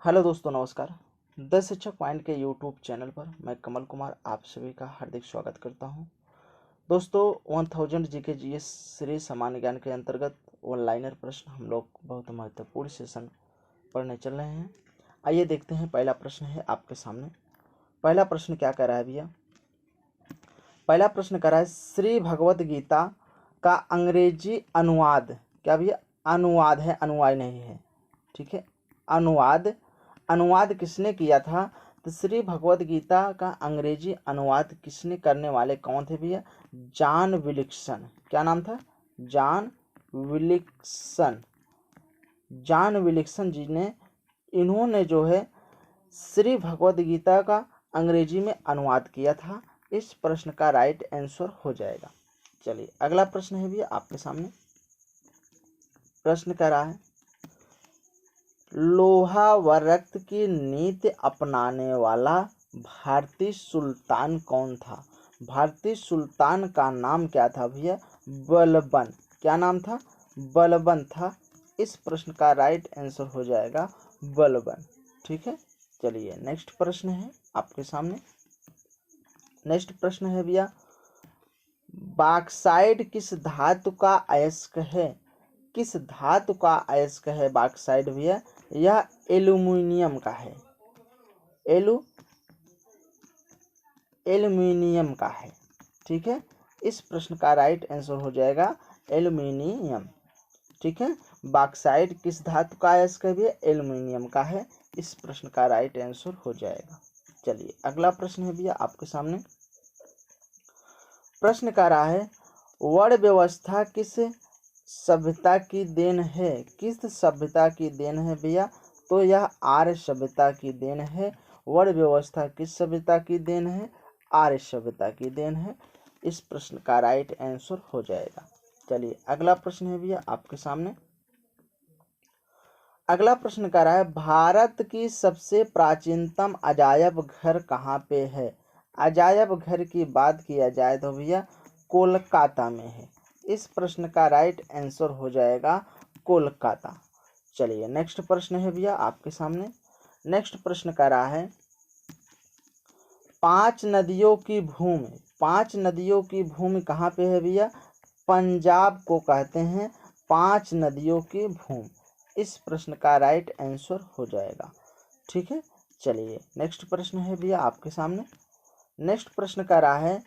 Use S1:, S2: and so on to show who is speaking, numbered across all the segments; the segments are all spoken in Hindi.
S1: हेलो दोस्तों, नमस्कार। द शिक्षक पॉइंट के यूट्यूब चैनल पर मैं कमल कुमार आप सभी का हार्दिक स्वागत करता हूं। दोस्तों, 1000 जीके जीएस सीरीज सामान्य ज्ञान के अंतर्गत ऑनलाइनर प्रश्न हम लोग बहुत महत्वपूर्ण सेशन पढ़ने चल रहे हैं। आइए देखते हैं। पहला प्रश्न है आपके सामने। पहला प्रश्न क्या कह रहा है भैया? पहला प्रश्न कह रहा है, श्री भगवत गीता का अंग्रेजी अनुवाद। क्या भैया? अनुवाद है, अनुवाद नहीं है। ठीक है, अनुवाद किसने किया था? तो श्री भगवत गीता का अंग्रेजी अनुवाद किसने करने वाले कौन थे भैया? जॉन विलिक्सन। क्या नाम था? जॉन विलिक्सन। जॉन विलिक्सन जी ने, इन्होंने जो है श्री भगवत गीता का अंग्रेजी में अनुवाद किया था। इस प्रश्न का राइट आंसर हो जाएगा। चलिए अगला प्रश्न है भैया आपके सामने। प्रश्न कर रहा है, लोहा व रक्त की नीति अपनाने वाला भारतीय सुल्तान कौन था? भारतीय सुल्तान का नाम क्या था भैया? बलबन। क्या नाम था? बलबन था। इस प्रश्न का राइट आंसर हो जाएगा बलबन। ठीक है, चलिए नेक्स्ट प्रश्न है आपके सामने। नेक्स्ट प्रश्न है भैया, बॉक्साइट किस धातु का अयस्क है? किस धातु का अयस्क है बॉक्साइट भैया? यह एल्यूमिनियम का है। एल्यूमिनियम का है। ठीक है, इस प्रश्न का राइट आंसर हो जाएगा एल्यूमिनियम। ठीक है, बॉक्साइट किस धातु का अयस्क है भैया? एल्यूमिनियम का है। इस प्रश्न का राइट आंसर हो जाएगा। चलिए अगला प्रश्न है भैया आपके सामने। प्रश्न कर रहा है, वर्ण व्यवस्था किस सभ्यता की देन है? किस सभ्यता की देन है भैया? तो यह आर्य सभ्यता की देन है। वर्ण व्यवस्था किस सभ्यता की देन है? आर्य सभ्यता की देन है। इस प्रश्न का राइट आंसर हो जाएगा। चलिए अगला प्रश्न है भैया आपके सामने। अगला प्रश्न कर रहा है, भारत की सबसे प्राचीनतम अजायब घर कहाँ पे है? अजायब घर की बात किया जाए तो भैया कोलकाता में है। इस प्रश्न का राइट आंसर हो जाएगा कोलकाता। चलिए नेक्स्ट प्रश्न है भैया आपके सामने। नेक्स्ट प्रश्न कर रहा है, पांच नदियों की भूमि कहाँ पे है भैया? पंजाब को कहते हैं पांच नदियों की भूमि। इस प्रश्न का राइट आंसर हो जाएगा। ठीक है, चलिए नेक्स्ट प्रश्न है भैया आपके सामने। नेक्स्ट प्रश्न कर रहा है,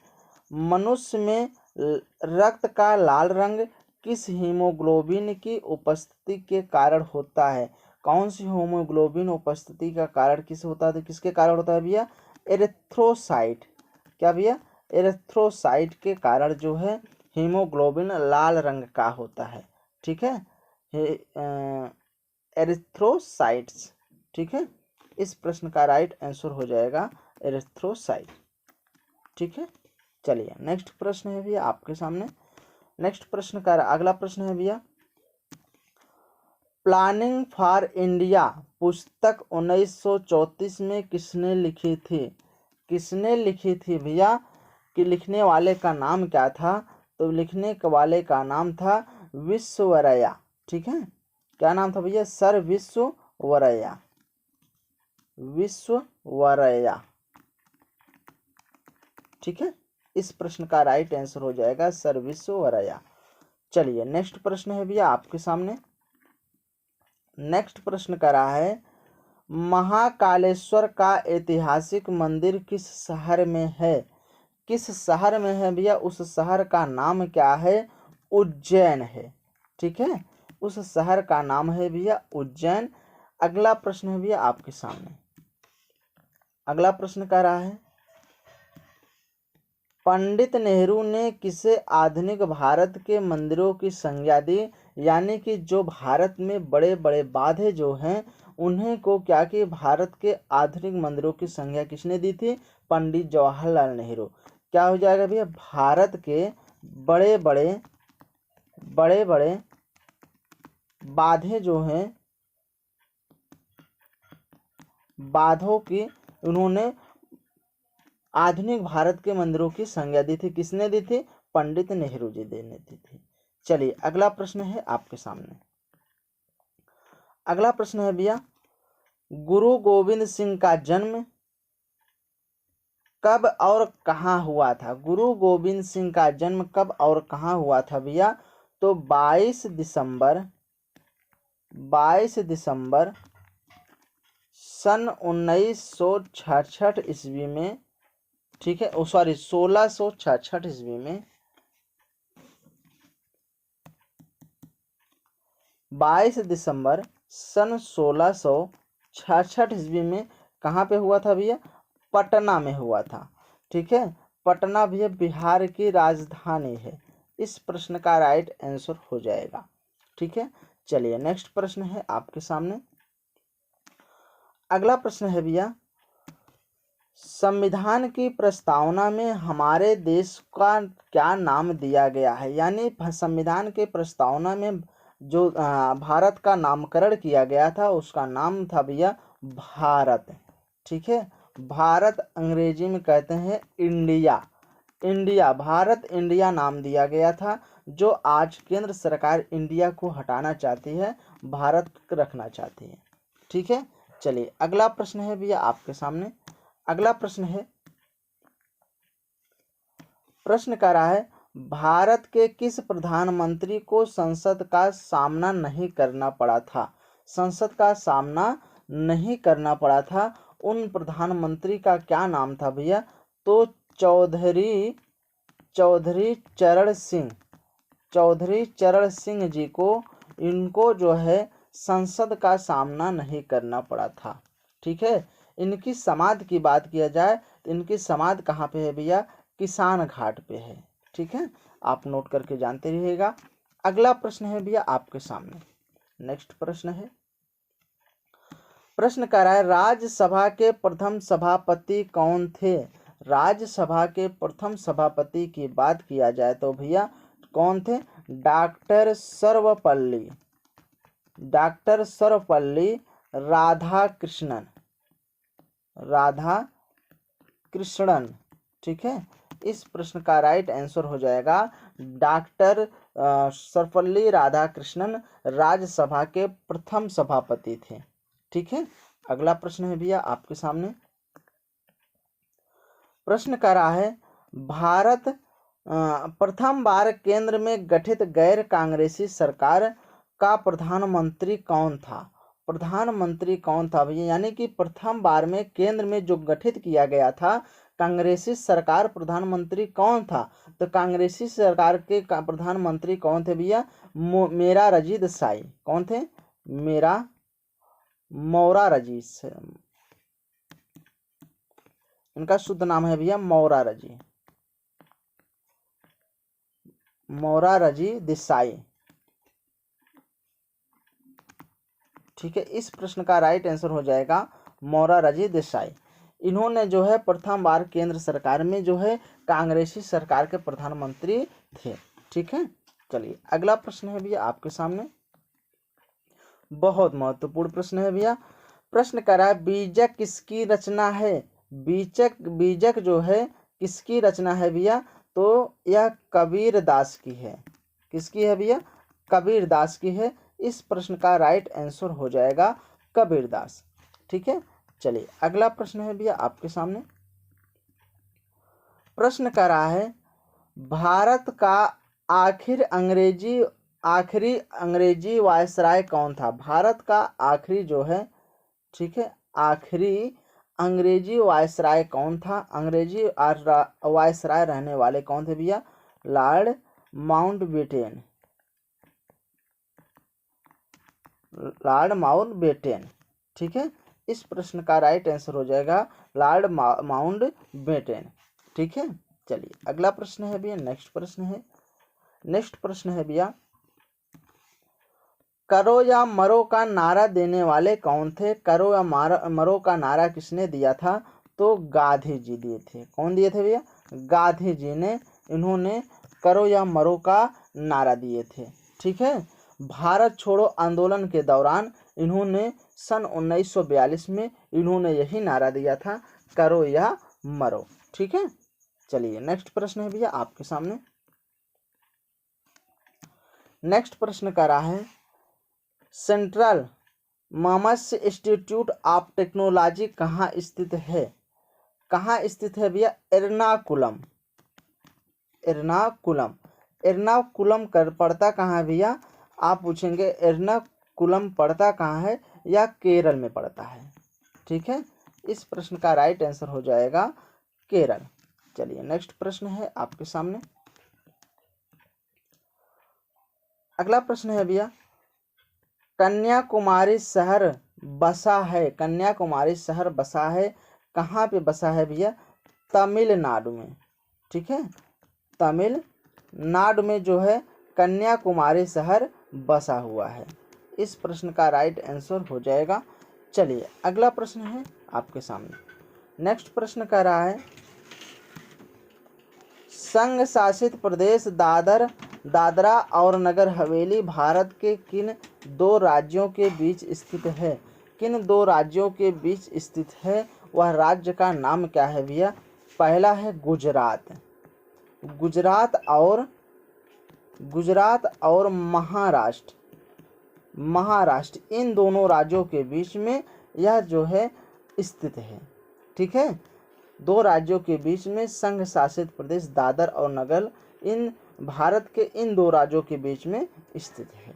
S1: मनुष्य में रक्त का लाल रंग किस हीमोग्लोबिन की उपस्थिति के कारण होता है? कौन सी हीमोग्लोबिन उपस्थिति का कारण किस होता है? किसके कारण होता है भैया? एरिथ्रोसाइट। क्या भैया? एरिथ्रोसाइट के कारण जो है हीमोग्लोबिन लाल रंग का होता है। ठीक है, एरिथ्रोसाइट्स। ठीक है, इस प्रश्न का राइट आंसर हो जाएगा एरिथ्रोसाइट। ठीक है, चलिए नेक्स्ट प्रश्न है भैया आपके सामने। नेक्स्ट प्रश्न का अगला प्रश्न है भैया, प्लानिंग फॉर इंडिया पुस्तक 1934 में किसने लिखी थी? किसने लिखी थी भैया? कि लिखने वाले का नाम क्या था? तो लिखने वाले का नाम था विश्ववरैया। ठीक है, क्या नाम था भैया? सर विश्ववरैया। विश्ववरैया। ठीक है, इस प्रश्न का राइट आंसर हो जाएगा सर विश्ववरैया। चलिए नेक्स्ट प्रश्न है भैया आपके सामने। नेक्स्ट प्रश्न कर रहा है, महाकालेश्वर का ऐतिहासिक मंदिर किस शहर में है? किस शहर में है भैया? उस शहर का नाम क्या है? उज्जैन है। ठीक है, उस शहर का नाम है भैया उज्जैन। अगला प्रश्न है भैया आपके सामने। अगला प्रश्न कह रहा है, पंडित नेहरू ने किसे आधुनिक भारत के मंदिरों की संज्ञा दी? यानी कि जो भारत में बड़े बड़े बांधे जो हैं उन्हें को क्या कि भारत के आधुनिक मंदिरों की संज्ञा किसने दी थी? पंडित जवाहरलाल नेहरू। क्या हो जाएगा भैया? भारत के बड़े बड़े बांधे जो हैं, बांधों की उन्होंने आधुनिक भारत के मंदिरों की संज्ञा दी थी। किसने दी थी? पंडित नेहरू जी ने दी थी। चलिए अगला प्रश्न है आपके सामने। अगला प्रश्न है भैया, गुरु गोविंद सिंह का जन्म कब और कहाँ हुआ था? गुरु गोविंद सिंह का जन्म कब और कहाँ हुआ था भैया? तो 22 दिसंबर सन 1966 ईस्वी में, ठीक है, सॉरी 1666 ईस्वी में, 22 दिसंबर सन 1666 ईस्वी में कहाँ पे हुआ था भैया? पटना में हुआ था। ठीक है, पटना भैया बिहार की राजधानी है। इस प्रश्न का राइट आंसर हो जाएगा। ठीक है, चलिए नेक्स्ट प्रश्न है आपके सामने। अगला प्रश्न है भैया, संविधान की प्रस्तावना में हमारे देश का क्या नाम दिया गया है? यानी संविधान के प्रस्तावना में जो भारत का नामकरण किया गया था उसका नाम था भैया भारत। ठीक है, भारत अंग्रेजी में कहते हैं इंडिया। इंडिया, भारत इंडिया नाम दिया गया था, जो आज केंद्र सरकार इंडिया को हटाना चाहती है, भारत रखना चाहती है। ठीक है, चलिए अगला प्रश्न है भैया आपके सामने। अगला प्रश्न है, प्रश्न कर रहा है, भारत के किस प्रधानमंत्री को संसद का सामना नहीं करना पड़ा था? संसद का सामना नहीं करना पड़ा था, उन प्रधानमंत्री का क्या नाम था भैया? तो चौधरी चरण सिंह जी को, इनको जो है संसद का सामना नहीं करना पड़ा था। ठीक है, इनकी समाधि की बात किया जाए तो इनकी समाधि कहाँ पे है भैया? किसान घाट पे है। ठीक है, आप नोट करके जानते रहिएगा। अगला प्रश्न है भैया आपके सामने। नेक्स्ट प्रश्न है, प्रश्न कर रहा है, राज्यसभा के प्रथम सभापति कौन थे? राज्यसभा के प्रथम सभापति की बात किया जाए तो भैया कौन थे? डॉक्टर सर्वपल्ली राधाकृष्णन। ठीक है, इस प्रश्न का राइट आंसर हो जाएगा डॉक्टर सर्वपल्ली राधाकृष्णन राज्यसभा के प्रथम सभापति थे। ठीक है, अगला प्रश्न है भैया आपके सामने। प्रश्न कर रहा है, भारत प्रथम बार केंद्र में गठित गैर कांग्रेसी सरकार का प्रधानमंत्री कौन था? प्रधानमंत्री कौन था भैया? यानी कि प्रथम बार में केंद्र में जो गठित किया गया था कांग्रेसी सरकार, प्रधानमंत्री कौन था? तो कांग्रेसी सरकार के प्रधानमंत्री कौन थे भैया? मोरारजी देसाई। कौन थे? मोरारजी, इनका शुद्ध नाम है भैया मोरारजी देसाई। ठीक है, इस प्रश्न का राइट आंसर हो जाएगा मोरारजी देसाई। इन्होंने जो है प्रथम बार केंद्र सरकार में जो है कांग्रेसी सरकार के प्रधानमंत्री थे। ठीक है, चलिए अगला प्रश्न है भैया आपके सामने, बहुत महत्वपूर्ण प्रश्न है भैया। प्रश्न कर रहा है, बीजक किसकी रचना है? बीजक जो है किसकी रचना है भैया? तो यह कबीर दास की है। किसकी है भैया? कबीर दास की है। इस प्रश्न का राइट आंसर हो जाएगा कबीर दास। ठीक है, चलिए अगला प्रश्न है भैया आपके सामने। प्रश्न कर रहा है, भारत का आखिरी अंग्रेजी वायसराय कौन था? भारत का आखिरी जो है, ठीक है, आखिरी अंग्रेजी वायसराय कौन था? अंग्रेजी वायसराय रहने वाले कौन थे भैया? Lord Mountbatten. ठीक है, इस प्रश्न का राइट आंसर हो जाएगा लॉर्ड माउंटबेटन। ठीक है, चलिए अगला प्रश्न है भैया, नेक्स्ट प्रश्न है भैया, करो या मरो का नारा देने वाले कौन थे? करो या मरो का नारा किसने दिया था? तो गांधी जी दिए थे। कौन दिए थे भैया? गांधी जी ने, इन्होंने करो या मरो का नारा दिए थे। ठीक है, भारत छोड़ो आंदोलन के दौरान इन्होंने सन 1942 में इन्होंने यही नारा दिया था, करो या मरो। ठीक है, चलिए नेक्स्ट प्रश्न है भैया आपके सामने। नेक्स्ट प्रश्न कर रहा है, मत्स्य इंस्टीट्यूट ऑफ टेक्नोलॉजी कहाँ स्थित है? कहाँ स्थित है भैया? एर्नाकुलम। एर्नाकुलम। एर्नाकुलम कर पड़ता कहाँ है भैया? आप पूछेंगे एर्नाकुलम पड़ता कहाँ है, या केरल में पड़ता है। ठीक है, इस प्रश्न का राइट आंसर हो जाएगा केरल। चलिए नेक्स्ट प्रश्न है आपके सामने। अगला प्रश्न है भैया, कन्याकुमारी शहर बसा है, कन्याकुमारी शहर बसा है, कहाँ पे बसा है भैया? तमिलनाडु में। ठीक है, तमिलनाडु में जो है कन्याकुमारी शहर बसा हुआ है। इस प्रश्न का राइट आंसर हो जाएगा। चलिए अगला प्रश्न है आपके सामने। नेक्स्ट प्रश्न कह रहा है, संघ शासित प्रदेश दादरा और नगर हवेली भारत के किन दो राज्यों के बीच स्थित है? किन दो राज्यों के बीच स्थित है? वह राज्य का नाम क्या है भैया? पहला है गुजरात। गुजरात और महाराष्ट्र इन दोनों राज्यों के बीच में यह जो है स्थित है। ठीक है, दो राज्यों के बीच में संघ शासित प्रदेश दादर और नगर इन भारत के इन दो राज्यों के बीच में स्थित है।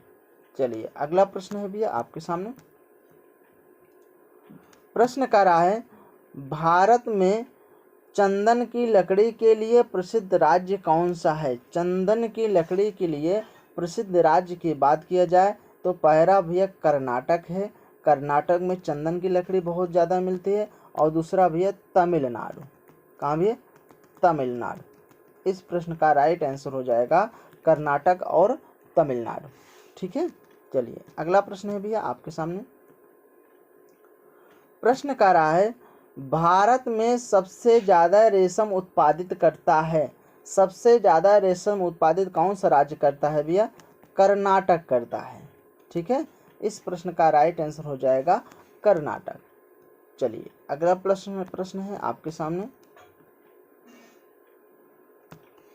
S1: चलिए अगला प्रश्न है भैया आपके सामने। प्रश्न कर रहा है, भारत में चंदन की लकड़ी के लिए प्रसिद्ध राज्य कौन सा है? चंदन की लकड़ी के लिए प्रसिद्ध राज्य की बात किया जाए तो पहला भैया कर्नाटक है, कर्नाटक में चंदन की लकड़ी बहुत ज़्यादा मिलती है। और दूसरा भैया तमिलनाडु। कहाँ भैया? तमिलनाडु। इस प्रश्न का राइट आंसर हो जाएगा कर्नाटक और तमिलनाडु। ठीक है, चलिए अगला प्रश्न है भैया आपके सामने। प्रश्न कर रहा है, भारत में सबसे ज़्यादा रेशम उत्पादित करता है, सबसे ज़्यादा रेशम उत्पादित कौन सा राज्य करता है भैया? कर्नाटक करता है। ठीक है, इस प्रश्न का राइट आंसर हो जाएगा कर्नाटक। चलिए अगला प्रश्न है आपके सामने।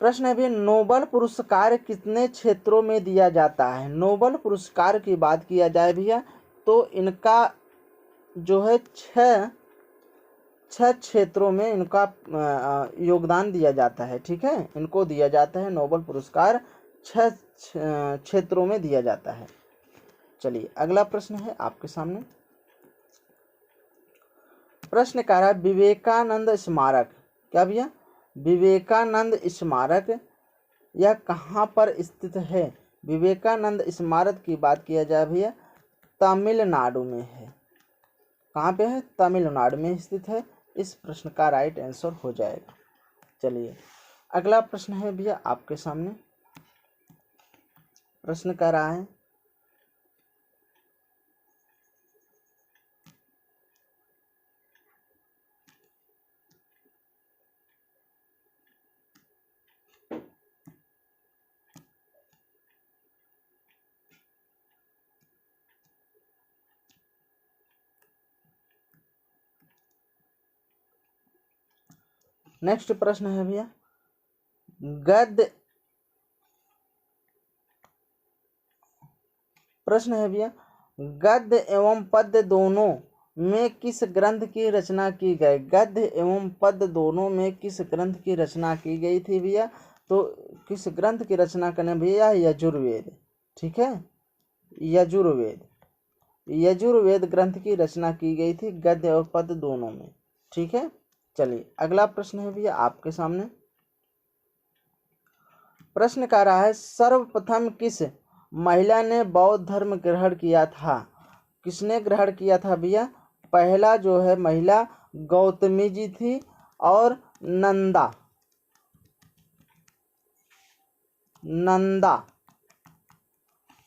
S1: प्रश्न है भैया, नोबेल पुरस्कार कितने क्षेत्रों में दिया जाता है? नोबेल पुरस्कार की बात किया जाए भैया तो इनका जो है छह क्षेत्रों में इनका योगदान दिया जाता है। ठीक है, इनको दिया जाता है नोबेल पुरस्कार, 6 क्षेत्रों में दिया जाता है। चलिए अगला प्रश्न है आपके सामने। प्रश्न कह रहा है, विवेकानंद स्मारक, क्या भैया? विवेकानंद स्मारक यह कहाँ पर स्थित है? विवेकानंद स्मारक की बात किया जाए भैया तमिलनाडु में है। कहाँ पे है? तमिलनाडु में स्थित है। इस प्रश्न का राइट आंसर हो जाएगा। चलिए अगला प्रश्न है भैया आपके सामने। प्रश्न कर रहा है, नेक्स्ट प्रश्न है भैया, गद्य प्रश्न है भैया, गद्य एवं पद्य दोनों में किस ग्रंथ की रचना की गई? गद्य एवं पद्य दोनों में किस ग्रंथ की रचना की गई थी भैया? तो किस ग्रंथ की रचना करने भैया? यजुर्वेद। ठीक है, यजुर्वेद ग्रंथ की रचना की गई थी गद्य और पद्य दोनों में। ठीक है, चलिए अगला प्रश्न है भैया आपके सामने। प्रश्न कह रहा है, सर्वप्रथम किस महिला ने बौद्ध धर्म ग्रहण किया था? किसने ग्रहण किया था भैया? पहला जो है महिला गौतमी जी थी और नंदा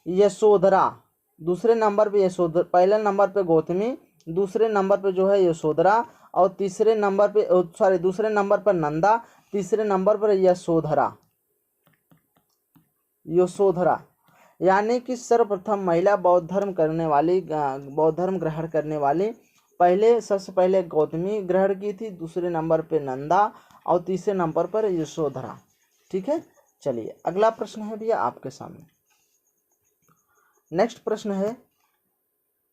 S1: यशोधरा। दूसरे नंबर पे यशोधरा, पहले नंबर पे गौतमी, दूसरे नंबर पे जो है यशोधरा, और दूसरे नंबर पर नंदा, तीसरे नंबर पर यशोधरा। यानी कि सर्वप्रथम महिला बौद्ध धर्म ग्रहण करने वाली सबसे पहले गौतमी ग्रहण की थी, दूसरे नंबर पे नंदा और तीसरे नंबर पर यशोधरा। ठीक है, चलिए अगला प्रश्न है भैया आपके सामने। नेक्स्ट प्रश्न है,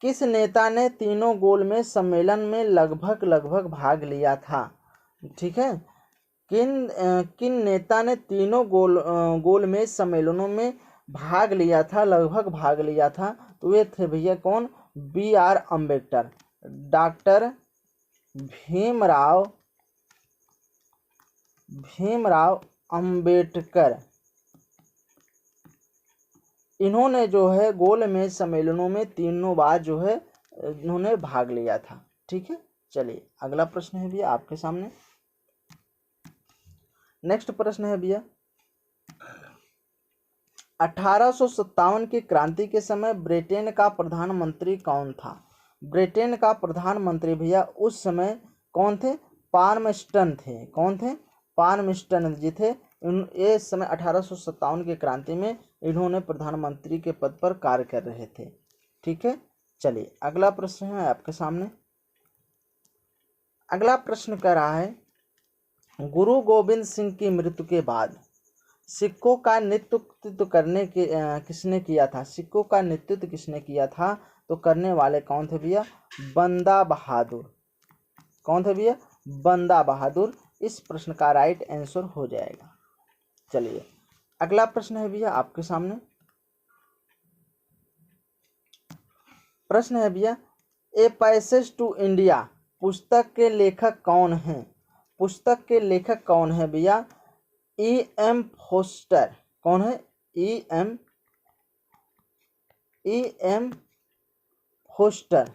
S1: किस नेता ने तीनों गोलमेज सम्मेलन में लगभग भाग लिया था? ठीक है, किन नेता ने तीनों गोलमेज सम्मेलनों में भाग लिया था, लगभग भाग लिया था? तो वे थे भैया कौन? B.R. अम्बेडकर, डॉक्टर भीमराव अम्बेडकर। इन्होंने जो है गोलमेज सम्मेलनों में तीनों बार जो है इन्होंने भाग लिया था। ठीक है, चलिए अगला प्रश्न है भैया आपके सामने। नेक्स्ट प्रश्न है भैया, 1857 की क्रांति के समय ब्रिटेन का प्रधानमंत्री कौन था? ब्रिटेन का प्रधानमंत्री भैया उस समय कौन थे? पाल्मस्टन थे। कौन थे? पाल्मस्टन जी थे। ये समय 1857 की क्रांति में इन्होंने प्रधानमंत्री के पद पर कार्य कर रहे थे। ठीक है, चलिए अगला प्रश्न है आपके सामने। अगला प्रश्न कह रहा है, गुरु गोविंद सिंह की मृत्यु के बाद सिखों का नेतृत्व किसने किया था? सिखों का नेतृत्व किसने किया था? तो करने वाले कौन थे भैया? बंदा बहादुर। कौन थे भैया? बंदा बहादुर। इस प्रश्न का राइट आंसर हो जाएगा। चलिए अगला प्रश्न है भैया आपके सामने। प्रश्न है भैया, ए पैसेज टू इंडिया पुस्तक के लेखक कौन हैं? पुस्तक के लेखक कौन है भैया? E.M. फोस्टर। कौन है? E.M. फोस्टर।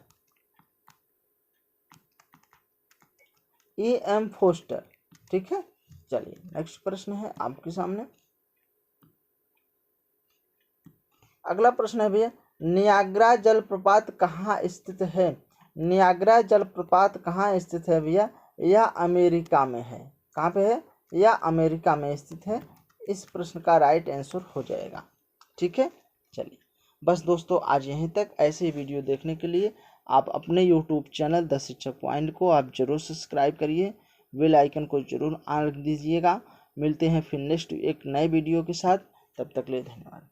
S1: E.M. फोस्टर। ठीक है, चलिए नेक्स्ट प्रश्न है आपके सामने। अगला प्रश्न है भैया, नियाग्रा जलप्रपात कहाँ स्थित है? नियाग्रा जलप्रपात कहाँ स्थित है भैया? यह अमेरिका में है। कहाँ पे है? यह अमेरिका में स्थित है। इस प्रश्न का राइट आंसर हो जाएगा। ठीक है, चलिए बस दोस्तों आज यहीं तक। ऐसे वीडियो देखने के लिए आप अपने YouTube चैनल द शिक्षक पॉइंट को आप जरूर सब्सक्राइब करिए, बेल आइकन को जरूर ऑन रख दीजिएगा। मिलते हैं फिर नेक्स्ट एक नए वीडियो के साथ, तब तक के लिए धन्यवाद।